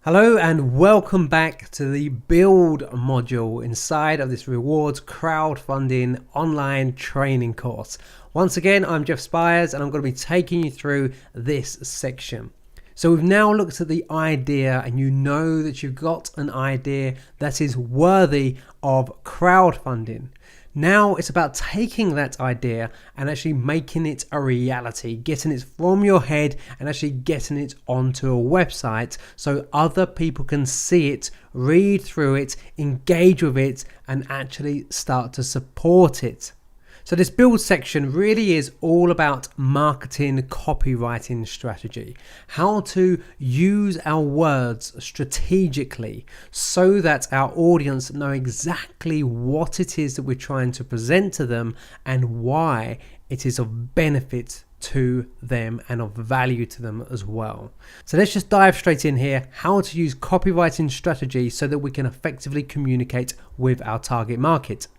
Hello and welcome back to the build module inside of this rewards crowdfunding online training course. Once again, I'm Jeff Spires and I'm going to be taking you through this section. So we've now looked at the idea and you know that you've got an idea that is worthy of crowdfunding. Now it's about taking that idea and actually making it a reality, getting it from your head and actually getting it onto a website so other people can see it, read through it, engage with it, and actually start to support it. So this build section really is all about marketing, copywriting strategy, how to use our words strategically so that our audience know exactly what it is that we're trying to present to them and why it is of benefit to them and of value to them as well. So let's just dive straight in here, how to use copywriting strategy so that we can effectively communicate with our target market.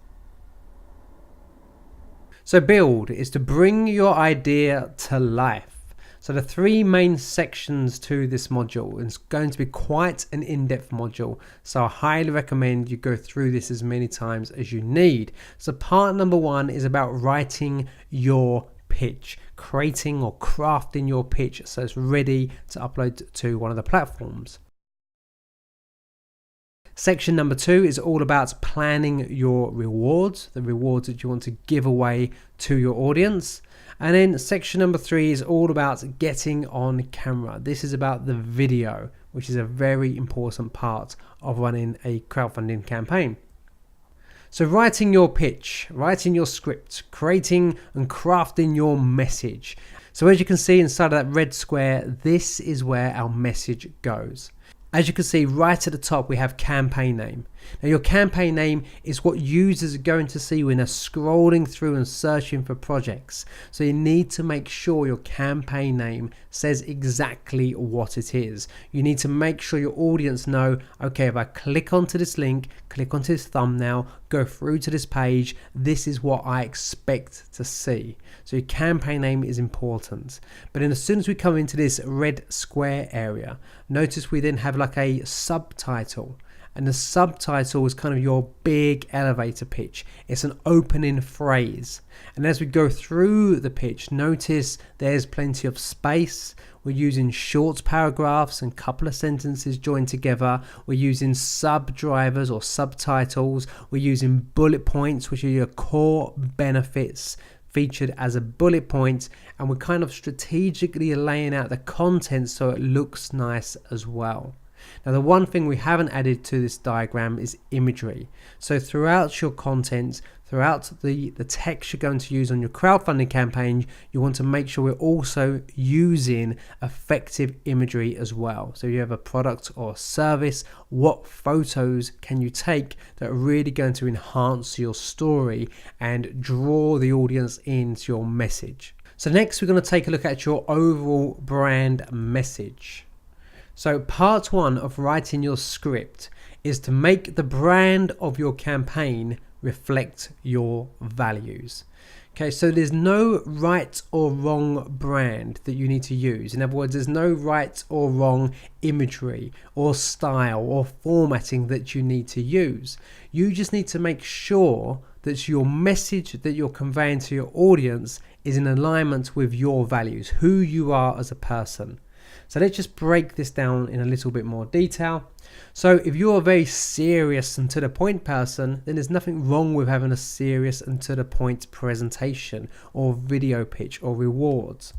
So build is to bring your idea to life. So the three main sections to this module is going to be quite an in-depth module. So I highly recommend you go through this as many times as you need. So part number one is about writing your pitch, creating or crafting your pitch so it's ready to upload to one of the platforms. Section number two is all about planning your rewards, the rewards that you want to give away to your audience. And then section number three is all about getting on camera. This is about the video, which is a very important part of running a crowdfunding campaign. So writing your pitch, writing your script, creating and crafting your message. So as you can see inside of that red square, this is where our message goes. As you can see right at the top, we have campaign name. Now your campaign name is what users are going to see when they're scrolling through and searching for projects. So you need to make sure your campaign name says exactly what it is. You need to make sure your audience know, okay, if I click onto this link, click onto this thumbnail, go through to this page, this is what I expect to see. So your campaign name is important. But then as soon as we come into this red square area, notice we then have like a subtitle. And the subtitle is kind of your big elevator pitch. It's an opening phrase. And as we go through the pitch, notice there's plenty of space. We're using short paragraphs and a couple of sentences joined together. We're using sub-drivers or subtitles. We're using bullet points, which are your core benefits featured as a bullet point. And we're kind of strategically laying out the content so it looks nice as well. Now the one thing we haven't added to this diagram is imagery. So throughout your content, throughout the text you're going to use on your crowdfunding campaign, you want to make sure we're also using effective imagery as well. So you have a product or service, what photos can you take that are really going to enhance your story and draw the audience into your message. So next we're going to take a look at your overall brand message. So part one of writing your script is to make the brand of your campaign reflect your values. Okay, so there's no right or wrong brand that you need to use. In other words, there's no right or wrong imagery or style or formatting that you need to use. You just need to make sure that your message that you're conveying to your audience is in alignment with your values, who you are as a person. So let's just break this down in a little bit more detail. So if you're a very serious and to the point person, then there's nothing wrong with having a serious and to the point presentation or video pitch or rewards.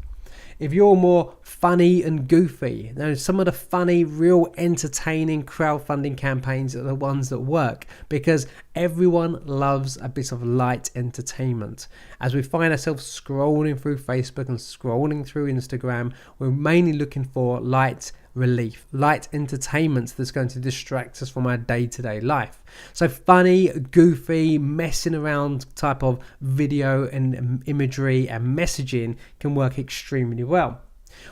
If you're more funny and goofy, now some of the funny, real entertaining crowdfunding campaigns are the ones that work because everyone loves a bit of light entertainment. As we find ourselves scrolling through Facebook and scrolling through Instagram, we're mainly looking for light relief, light entertainment that's going to distract us from our day-to-day life. So funny, goofy, messing around type of video and imagery and messaging can work extremely well.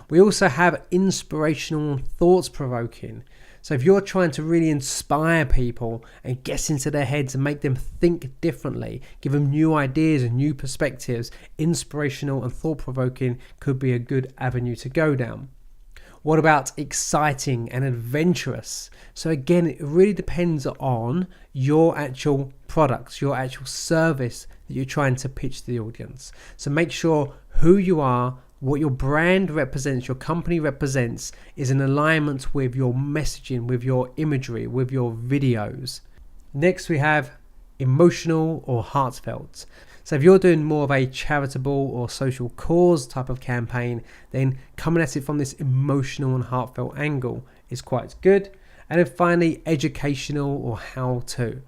We also have inspirational and thoughts-provoking. So if you're trying to really inspire people and get into their heads and make them think differently, give them new ideas and new perspectives, inspirational and thought-provoking could be a good avenue to go down. What about exciting and adventurous? So again, it really depends on your actual products, your actual service that you're trying to pitch to the audience. So make sure who you are, what your brand represents, your company represents, is in alignment with your messaging, with your imagery, with your videos. Next, we have emotional or heartfelt. So if you're doing more of a charitable or social cause type of campaign, then coming at it from this emotional and heartfelt angle is quite good. And then finally, educational or how-to.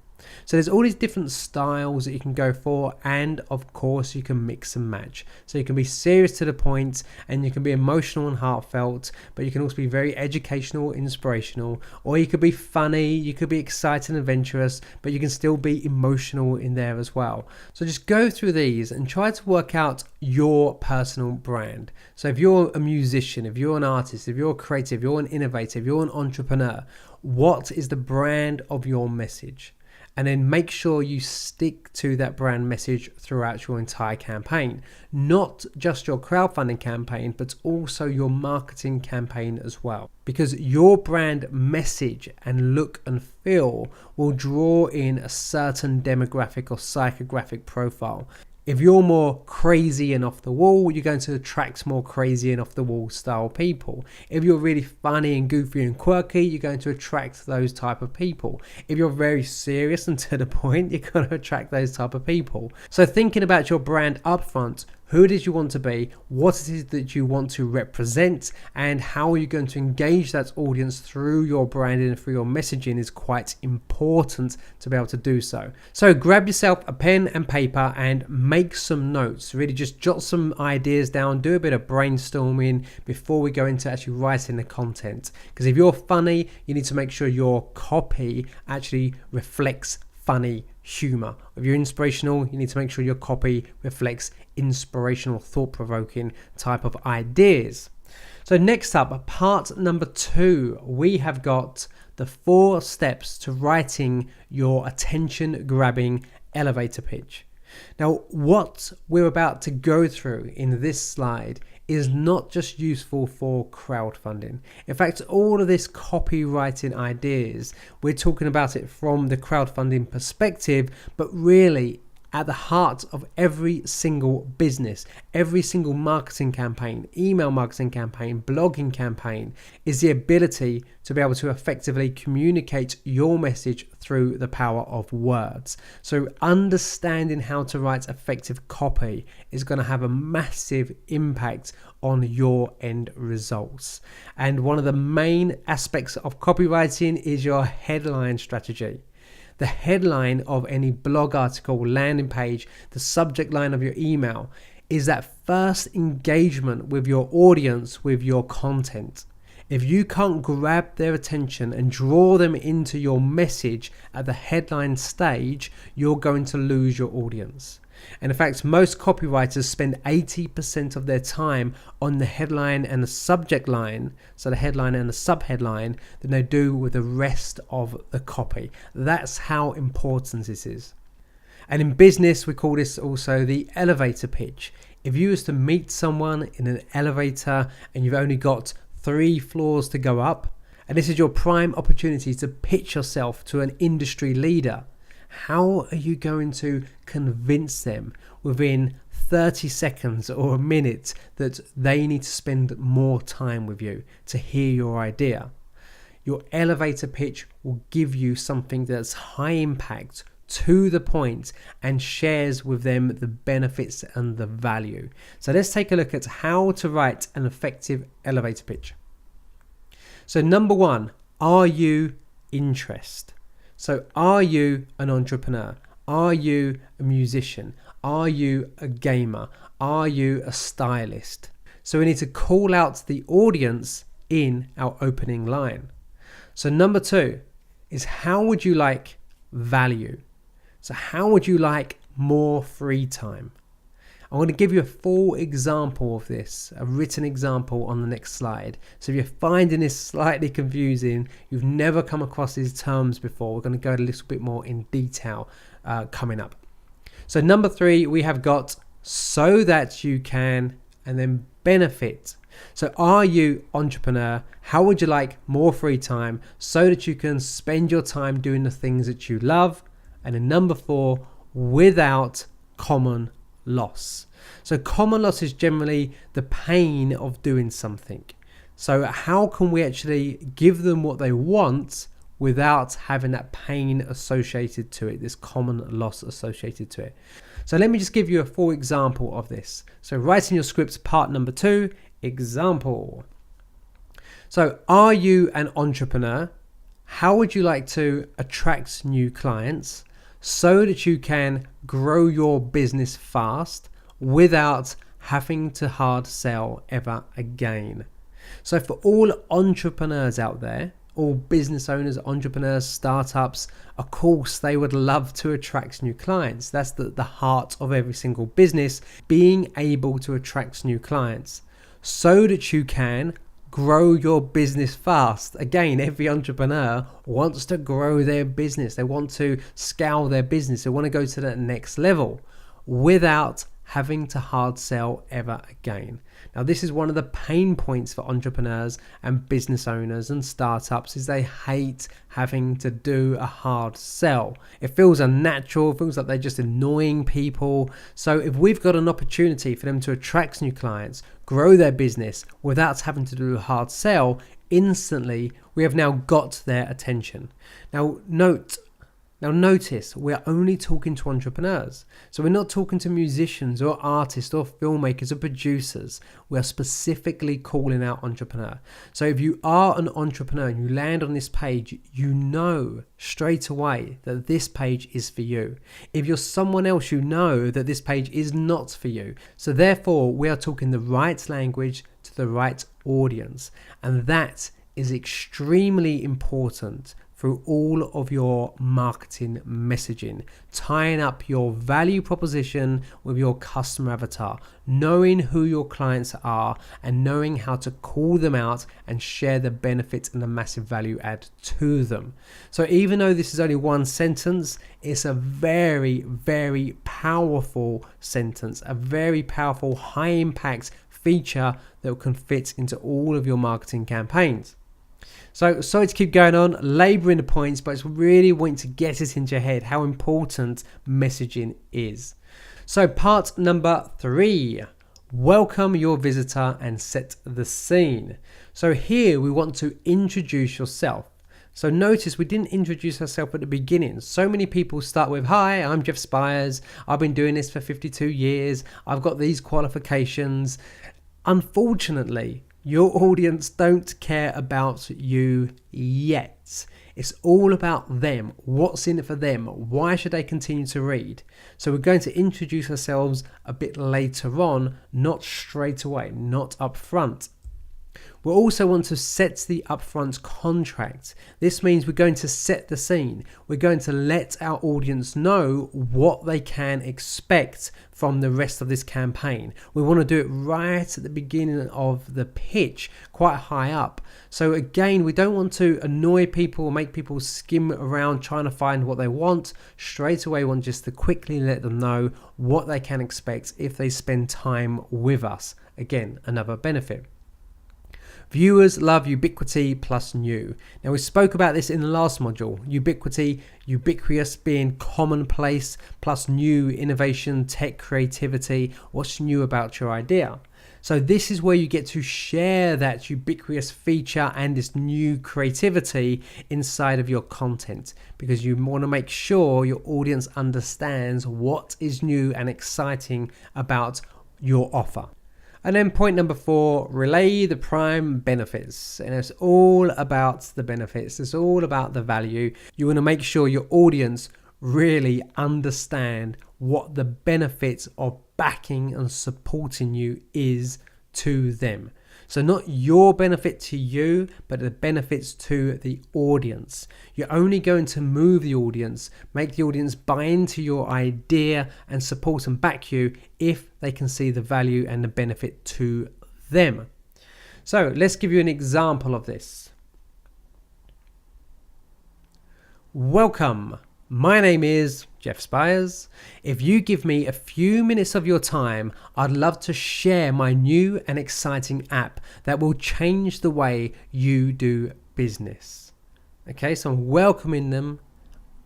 So there's all these different styles that you can go for, and of course you can mix and match. So you can be serious to the point, and you can be emotional and heartfelt, but you can also be very educational, inspirational, or you could be funny, you could be exciting, adventurous, but you can still be emotional in there as well. So just go through these and try to work out your personal brand. So if you're a musician, if you're an artist, if you're a creative, you're an innovator, if you're an entrepreneur, what is the brand of your message? And then make sure you stick to that brand message throughout your entire campaign. Not just your crowdfunding campaign, but also your marketing campaign as well. Because your brand message and look and feel will draw in a certain demographic or psychographic profile. If you're more crazy and off the wall, you're going to attract more crazy and off the wall style people. If you're really funny and goofy and quirky, you're going to attract those type of people. If you're very serious and to the point, you're going to attract those type of people. So thinking about your brand upfront, who it is you want to be, what it is that you want to represent, and how are you going to engage that audience through your branding and through your messaging is quite important to be able to do so. So grab yourself a pen and paper and make some notes. Really just jot some ideas down, do a bit of brainstorming before we go into actually writing the content. Because if you're funny, you need to make sure your copy actually reflects funny humor. If you're inspirational, you need to make sure your copy reflects inspirational, thought-provoking type of ideas. So next up, part number 2, we have got the 4 steps to writing your attention-grabbing elevator pitch. Now, what we're about to go through in this slide is not just useful for crowdfunding. In fact, all of this copywriting ideas, we're talking about it from the crowdfunding perspective, but really at the heart of every single business, every single marketing campaign, email marketing campaign, blogging campaign, is the ability to be able to effectively communicate your message through the power of words. So understanding how to write effective copy is going to have a massive impact on your end results. And one of the main aspects of copywriting is your headline strategy. The headline of any blog article, landing page, the subject line of your email is that first engagement with your audience, with your content. If you can't grab their attention and draw them into your message at the headline stage, you're going to lose your audience. And in fact, most copywriters spend 80% of their time on the headline and the subject line, so the headline and the subheadline, than they do with the rest of the copy. That's how important this is. And in business, we call this also the elevator pitch. If you was to meet someone in an elevator and you've only got 3 floors to go up, and this is your prime opportunity to pitch yourself to an industry leader, how are you going to convince them within 30 seconds or a minute that they need to spend more time with you to hear your idea? Your elevator pitch will give you something that's high impact, to the point, and shares with them the benefits and the value. So let's take a look at how to write an effective elevator pitch. So number 1, are you interested? So are you an entrepreneur? Are you a musician? Are you a gamer? Are you a stylist? So we need to call out the audience in our opening line. So number 2 is, how would you like value? So how would you like more free time? I'm going to give you a full example of this, a written example on the next slide. So if you're finding this slightly confusing, you've never come across these terms before, we're going to go a little bit more in detail coming up. So number 3, we have got so that you can, and then benefit. So are you entrepreneur? How would you like more free time so that you can spend your time doing the things that you love? And then number 4, without common loss. So common loss is generally the pain of doing something. So how can we actually give them what they want without having that pain associated to it, this common loss associated to it? So let me just give you a full example of this. So write in your scripts part number 2, example. So are you an entrepreneur? How would you like to attract new clients so that you can grow your business fast without having to hard sell ever again? So for all entrepreneurs out there, all business owners, entrepreneurs, startups, of course, they would love to attract new clients. That's the heart of every single business, being able to attract new clients so that you can grow your business fast. Again, every entrepreneur wants to grow their business. They want to scale their business. They want to go to that next level without having to hard sell ever again. Now, this is one of the pain points for entrepreneurs and business owners and startups, is they hate having to do a hard sell. It feels unnatural, it feels like they're just annoying people. So if we've got an opportunity for them to attract new clients, grow their business without having to do a hard sell, instantly we have now got their attention. Now notice, we're only talking to entrepreneurs. So we're not talking to musicians or artists or filmmakers or producers. We are specifically calling out entrepreneur. So if you are an entrepreneur and you land on this page, you know straight away that this page is for you. If you're someone else, you know that this page is not for you. So therefore, we are talking the right language to the right audience. And that is extremely important through all of your marketing messaging, tying up your value proposition with your customer avatar, knowing who your clients are and knowing how to call them out and share the benefits and the massive value add to them. So even though this is only one sentence, it's a very, very powerful sentence, a very powerful high impact feature that can fit into all of your marketing campaigns. So sorry to keep going on, labouring the points, but it's really wanting to get it into your head how important messaging is. So part number 3, welcome your visitor and set the scene. So here we want to introduce yourself. So notice we didn't introduce ourselves at the beginning. So many people start with, hi, I'm Jeff Spires. I've been doing this for 52 years. I've got these qualifications. Unfortunately, your audience don't care about you yet. It's all about them. What's in it for them? Why should they continue to read? So we're going to introduce ourselves a bit later on, not straight away, not up front. We'll also want to set the upfront contract. This means we're going to set the scene. We're going to let our audience know what they can expect from the rest of this campaign. We want to do it right at the beginning of the pitch, quite high up. So again, we don't want to annoy people or make people skim around trying to find what they want. Straight away, we want just to quickly let them know what they can expect if they spend time with us. Again, another benefit. Viewers love ubiquity plus new. Now we spoke about this in the last module. Ubiquity, ubiquitous being commonplace, plus new, innovation, tech, creativity. What's new about your idea? So this is where you get to share that ubiquitous feature and this new creativity inside of your content, because you want to make sure your audience understands what is new and exciting about your offer. And then point number 4, relay the prime benefits. And it's all about the benefits. It's all about the value. You want to make sure your audience really understand what the benefits of backing and supporting you is to them. So not your benefit to you, but the benefits to the audience. You're only going to move the audience, make the audience buy into your idea and support and back you if they can see the value and the benefit to them. So let's give you an example of this. Welcome. My name is Jeff Spires. If you give me a few minutes of your time, I'd love to share my new and exciting app that will change the way you do business. Okay, so I'm welcoming them,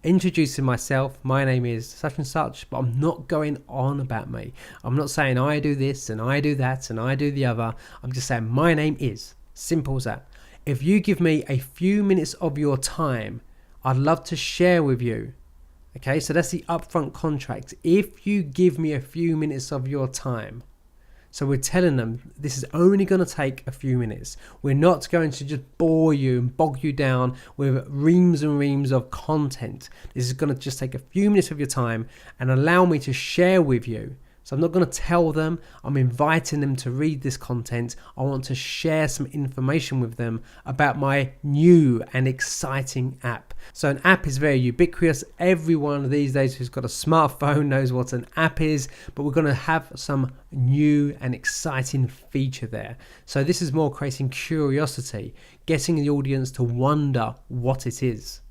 introducing myself. My name is such and such, but I'm not going on about me. I'm not saying I do this and I do that and I do the other. I'm just saying my name is. Simple as that. If you give me a few minutes of your time, I'd love to share with you. Okay, so that's the upfront contract. If you give me a few minutes of your time. So we're telling them this is only going to take a few minutes. We're not going to just bore you and bog you down with reams and reams of content. This is going to just take a few minutes of your time and allow me to share with you. So I'm not going to tell them, I'm inviting them to read this content. I want to share some information with them about my new and exciting app. So an app is very ubiquitous. Everyone these days who's got a smartphone knows what an app is, but we're going to have some new and exciting feature there. So this is more creating curiosity, getting the audience to wonder what it is.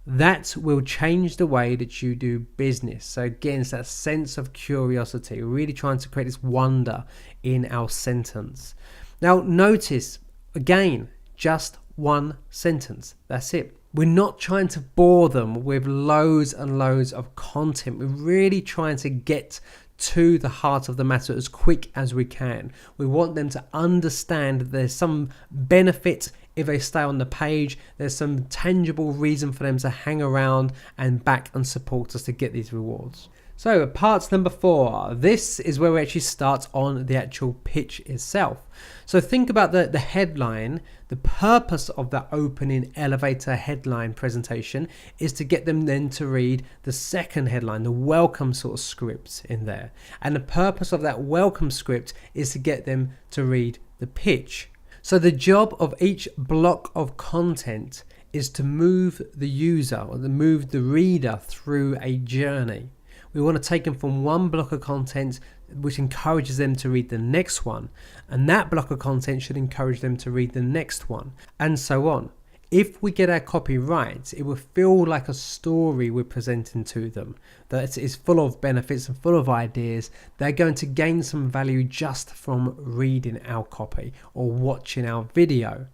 That will change the way that you do business. So again, it's that sense of curiosity. We're really trying to create this wonder in our sentence. Now notice, again, just one sentence. That's it. We're not trying to bore them with loads and loads of content. We're really trying to get to the heart of the matter as quick as we can. We want them to understand that there's some benefit if they stay on the page. There's some tangible reason for them to hang around and back and support us to get these rewards. So part number 4, this is where we actually start on the actual pitch itself. So think about the headline. The purpose of that opening elevator headline presentation is to get them then to read the second headline, the welcome sort of script in there. And the purpose of that welcome script is to get them to read the pitch. So the job of each block of content is to move the user or to move the reader through a journey. We want to take them from one block of content which encourages them to read the next one, and that block of content should encourage them to read the next one, and so on. If we get our copy right, it will feel like a story we're presenting to them that is full of benefits and full of ideas. They're going to gain some value just from reading our copy or watching our video.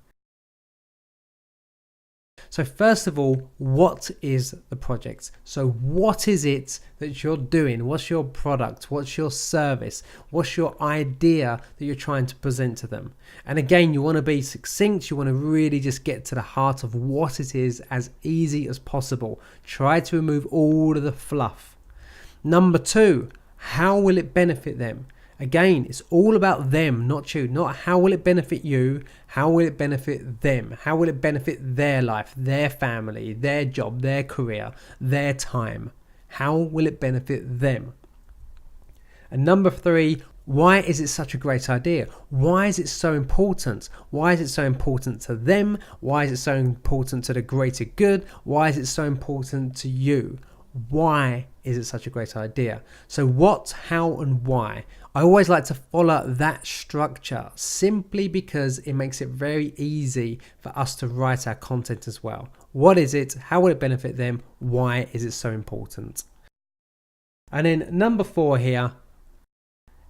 So first of all, what is the project? So what is it that you're doing? What's your product? What's your service? What's your idea that you're trying to present to them? And again, you want to be succinct. You want to really just get to the heart of what it is as easy as possible. Try to remove all of the fluff. Number 2, how will it benefit them? Again, it's all about them, not you. Not how will it benefit you, how will it benefit them? How will it benefit their life, their family, their job, their career, their time? How will it benefit them? And number 3, why is it such a great idea? Why is it so important? Why is it so important to them? Why is it so important to the greater good? Why is it so important to you? Why is it such a great idea? So what, how, and why. I always like to follow that structure simply because it makes it very easy for us to write our content as well. What is it? How will it benefit them? Why is it so important? And then number 4 here,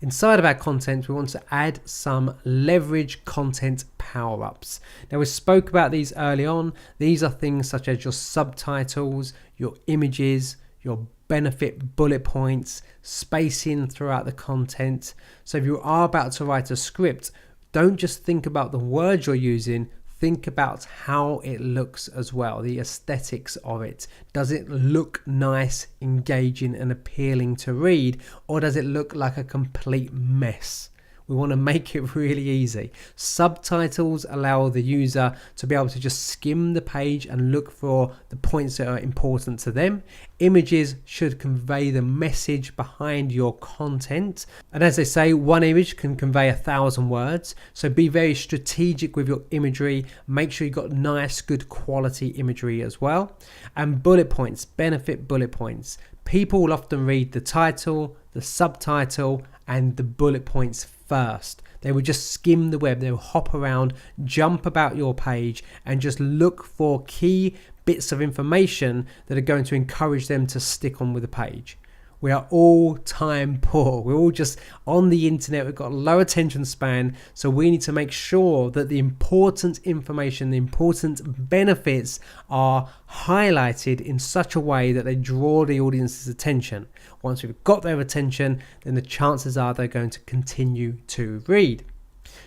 inside of our content, we want to add some leverage content power-ups. Now we spoke about these early on. These are things such as your subtitles, your images, your benefit bullet points, spacing throughout the content. So if you are about to write a script, don't just think about the words you're using, think about how it looks as well, the aesthetics of it. Does it look nice, engaging and appealing to read, or does it look like a complete mess? We want to make it really easy. Subtitles allow the user to be able to just skim the page and look for the points that are important to them. Images should convey the message behind your content. And as they say, one image can convey 1,000 words. So be very strategic with your imagery. Make sure you've got nice, good quality imagery as well. And bullet points, benefit bullet points. People will often read the title, the subtitle, and the bullet points first. They will just skim the web. They will hop around, jump about your page, and just look for key bits of information that are going to encourage them to stick on with the page. We are all time poor. We're all just on the internet. We've got a low attention span. So we need to make sure that the important information, the important benefits are highlighted in such a way that they draw the audience's attention. Once we've got their attention, then the chances are they're going to continue to read.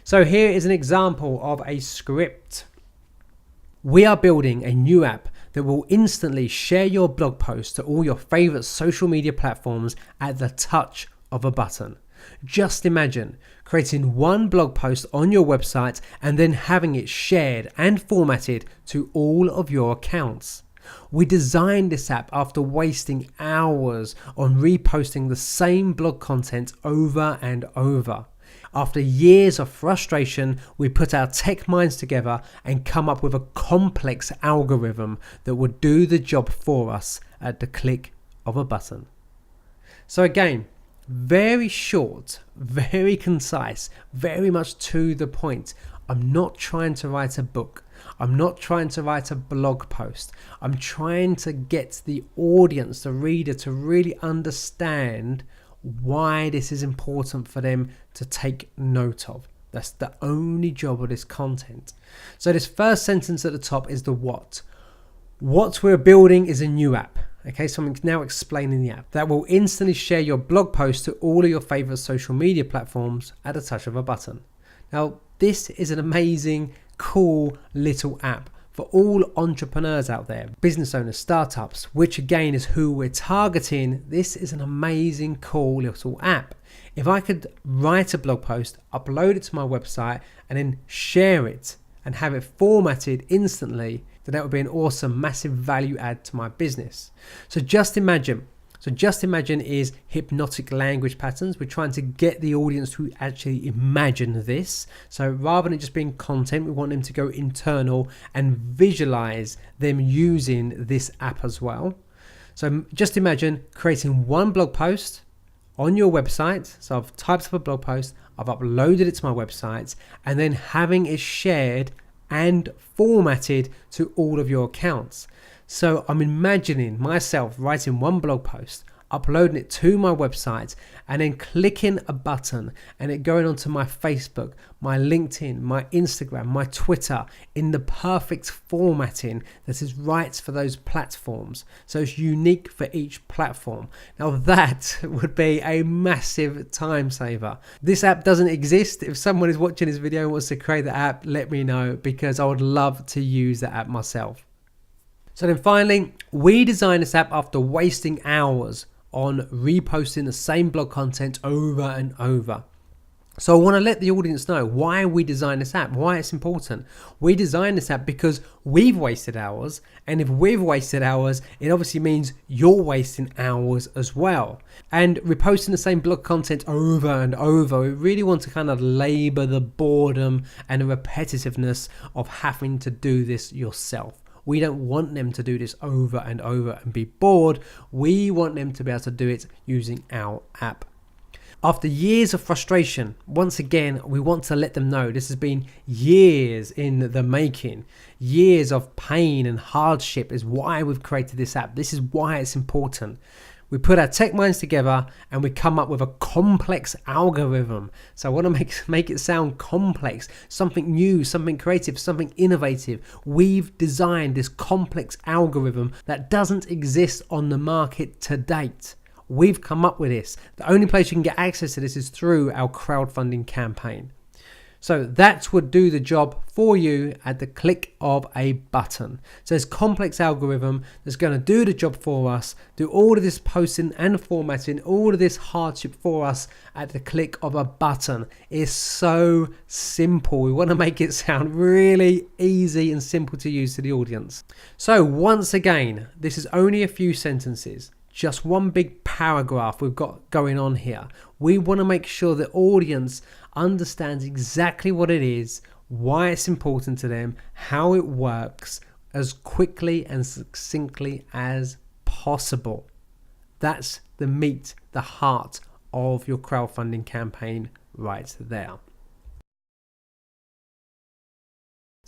So here is an example of a script. We are building a new app that will instantly share your blog post to all your favorite social media platforms at the touch of a button. Just imagine creating one blog post on your website and then having it shared and formatted to all of your accounts. We designed this app after wasting hours on reposting the same blog content over and over. After years of frustration, we put our tech minds together and come up with a complex algorithm that would do the job for us at the click of a button. So again, very short, very concise, very much to the point. I'm not trying to write a book. I'm not trying to write a blog post. I'm trying to get the audience, the reader, to really understand why this is important for them to take note of. That's the only job of this content. So this first sentence at the top is the what. What we're building is a new app. Okay, so I'm now explaining the app that will instantly share your blog post to all of your favorite social media platforms at a touch of a button. Now, this is an amazing, cool little app for all entrepreneurs out there, business owners, startups, which again is who we're targeting. This is an amazing, cool little app. If I could write a blog post, upload it to my website, and then share it and have it formatted instantly, then that would be an awesome, massive value add to my business. So just imagine is hypnotic language patterns. We're trying to get the audience to actually imagine this. So rather than it just being content, we want them to go internal and visualize them using this app as well. So just imagine creating one blog post on your website. So I've typed up a blog post, I've uploaded it to my website, and then having it shared and formatted to all of your accounts. So I'm imagining myself writing one blog post, uploading it to my website, and then clicking a button and it going onto my Facebook, my LinkedIn, my Instagram, my Twitter in the perfect formatting that is right for those platforms. So it's unique for each platform. Now that would be a massive time saver. This app doesn't exist. If someone is watching this video and wants to create the app, let me know, because I would love to use the app myself. So then finally, we designed this app after wasting hours on reposting the same blog content over and over. So I want to let the audience know why we designed this app, why it's important. We designed this app because we've wasted hours, and if we've wasted hours, it obviously means you're wasting hours as well. And reposting the same blog content over and over, we really want to kind of labor the boredom and the repetitiveness of having to do this yourself. We don't want them to do this over and over and be bored. We want them to be able to do it using our app. After years of frustration, once again, we want to let them know this has been years in the making. Years of pain and hardship is why we've created this app. This is why it's important. We put our tech minds together and we come up with a complex algorithm. So I want to make it sound complex, something new, something creative, something innovative. We've designed this complex algorithm that doesn't exist on the market to date. We've come up with this. The only place you can get access to this is through our crowdfunding campaign. So that would do the job for you at the click of a button. So this complex algorithm that's going to do the job for us, do all of this posting and formatting, all of this hardship for us at the click of a button. Is so simple. We want to make it sound really easy and simple to use to the audience. So once again, this is only a few sentences. Just one big paragraph we've got going on here. We want to make sure the audience understands exactly what it is, why it's important to them, how it works, as quickly and succinctly as possible. That's the meat, the heart of your crowdfunding campaign right there.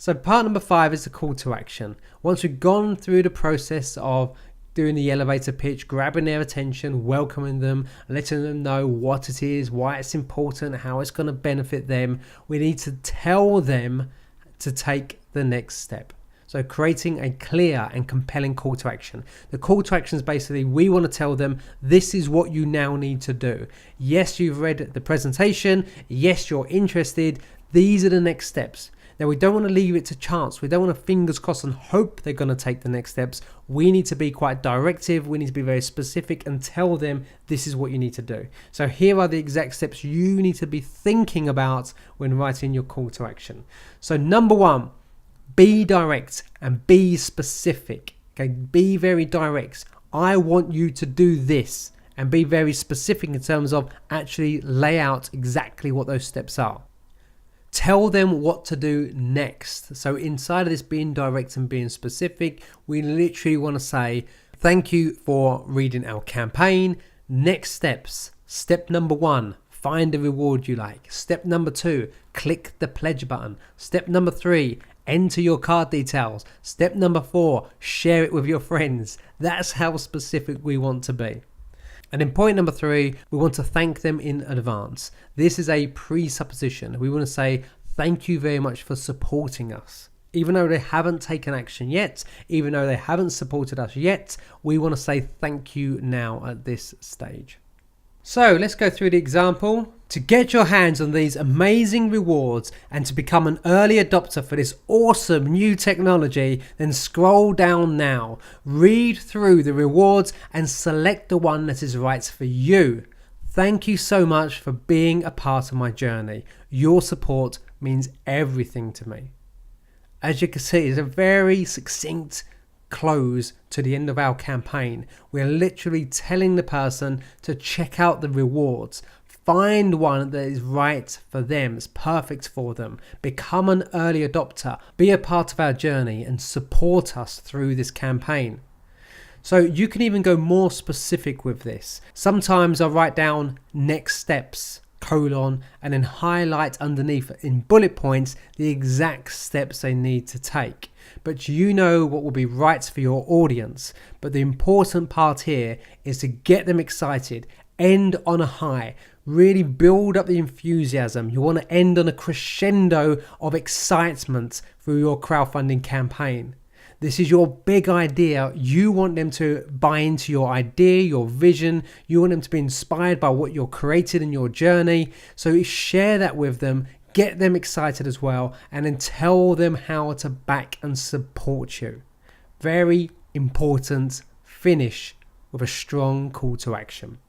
So part number 5 is the call to action. Once we've gone through the process of doing the elevator pitch, grabbing their attention, welcoming them, letting them know what it is, why it's important, how it's going to benefit them, we need to tell them to take the next step. So creating a clear and compelling call to action. The call to action is basically, we want to tell them, this is what you now need to do. Yes, you've read the presentation. Yes, you're interested. These are the next steps. Now, we don't want to leave it to chance. We don't want to fingers crossed and hope they're going to take the next steps. We need to be quite directive. We need to be very specific and tell them this is what you need to do. So here are the exact steps you need to be thinking about when writing your call to action. So number 1, be direct and be specific. Okay, be very direct. I want you to do this, and be very specific in terms of actually lay out exactly what those steps are. Tell them what to do next. So inside of this being direct and being specific, we literally want to say, thank you for reading our campaign. Next steps. Step number 1, find a reward you like. Step number 2, click the pledge button. Step number 3, enter your card details. Step number 4, share it with your friends. That's how specific we want to be. And in point number 3, we want to thank them in advance. This is a presupposition. We want to say, thank you very much for supporting us. Even though they haven't taken action yet, even though they haven't supported us yet, we want to say thank you now at this stage. So let's go through the example. To get your hands on these amazing rewards and to become an early adopter for this awesome new technology, then scroll down now, read through the rewards and select the one that is right for you. Thank you so much for being a part of my journey. Your support means everything to me. As you can see, it's a very succinct close to the end of our campaign. We're literally telling the person to check out the rewards, find one that is right for them, is perfect for them, become an early adopter, be a part of our journey and support us through this campaign. So you can even go more specific with this. Sometimes I write down next steps, colon, and then highlight underneath in bullet points the exact steps they need to take. But you know what will be right for your audience. But the important part here is to get them excited, end on a high, really build up the enthusiasm. You want to end on a crescendo of excitement through your crowdfunding campaign. This is your big idea. You want them to buy into your idea, your vision. You want them to be inspired by what you're created in your journey. So share that with them, get them excited as well, and then tell them how to back and support you. Very important. Finish with a strong call to action.